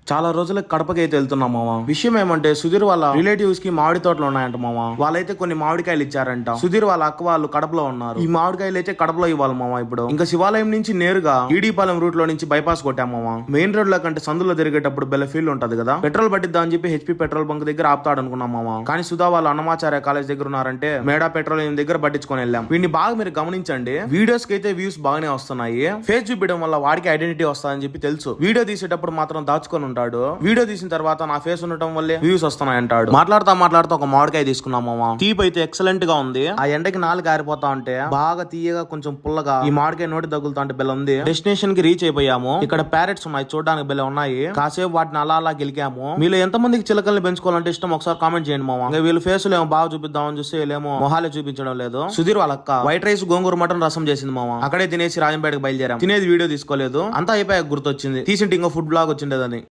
చాలా రోజులకి కడపకి అయితే వెళ్తున్నాం మామ. విషయం ఏమంటే సుధీర్ వాళ్ళ రిలేటివ్స్ కి మామిడి తోటలు ఉన్నాయంట మామ. వాళ్ళైతే కొన్ని మామిడికాయలు ఇచ్చారంట. సుధీర్ వాళ్ళ అక్క వాళ్ళు కడపలో ఉన్నారు. ఈ మామిడికాయలు అయితే కడపలో ఇవ్వాలి మామ. ఇప్పుడు ఇంకా శివాలయం నుంచి నేరుగా ఈడీపాలెం రూట్ లో నుంచి బైపాస్ కొట్టాం మామ. మెయిన్ రోడ్ లో కంటే సందులో తిరిగేటప్పుడు బెల్ల ఫీల్ ఉంటది కదా, పెట్రోల్ పట్టిద్దా అని చెప్పి హెచ్పీ పెట్రోల్ బంక్ దగ్గర ఆపుతాడు అనుకున్నాం మామ. కానీ సుధా వాళ్ళు అన్నమాచార్య కాలేజ్ దగ్గర ఉన్నారంటే మేడా పెట్రోలియం దగ్గర పట్టించుకొని వెళ్ళాం. వీడిని బాగా మీరు గమనించండి, వీడియోస్ కి అయితే వ్యూస్ బాగానే వస్తున్నాయి. ఫేస్ చూపించడం వల్ల వాడికి ఐడెంటిటీ వస్తుందని చెప్పి తెలుసు. వీడియో తీసేటప్పుడు మాత్రం దాచుకొని ఉంటాడు. వీడియో తీసిన తర్వాత నా ఫేస్ ఉండటం వల్లే వ్యూస్ వస్తున్నాయి అంటాడు. మాట్లాడుతూ ఒక మామిడికాయ తీసుకున్నాం మామ. తీపి అయితే ఎక్సలెంట్ గా ఉంది. ఆ ఎండకి నాలుగు ఆరిపోతా ఉంటే బాగా తీయగా కొంచెం పుల్లగా ఈ మామిడికాయ నోటి తగులుతా అంటే బెల్ల ఉంది. డెస్టినేషన్ కి రీచ్ అయిపోయాము. ఇక్కడ ప్యారెట్స్ ఉన్నాయి, చూడడానికి బెల్ల ఉన్నాయి. కాసేపు వాటిని అలా గెలికాము. మీలో ఎంత మందికి చిలకల్ని పెంచుకోవాలంటే ఇష్టం ఒకసారి కామెంట్ చేయండి మామ. ఇంకా వీళ్ళు ఫేసులు ఏమో బాగా చూపిద్దామని చూస్తే వీళ్ళేమో మొహాలే చూపించడం లేదు. సుధీర్ వాళ్ళ అక్క వైట్ రైస్ గోంగూర మటన్ రసం చేసింది మామ. అక్కడే తినేసి రాజంపేటకి బయలుదేరాం. తినేది వీడియో తీసుకోలేదు. అంతా అయిపోయాక గుర్తొచ్చింది, తీసింటే ఇంకో ఫుడ్ బ్లాగ్ వచ్చిండేదని.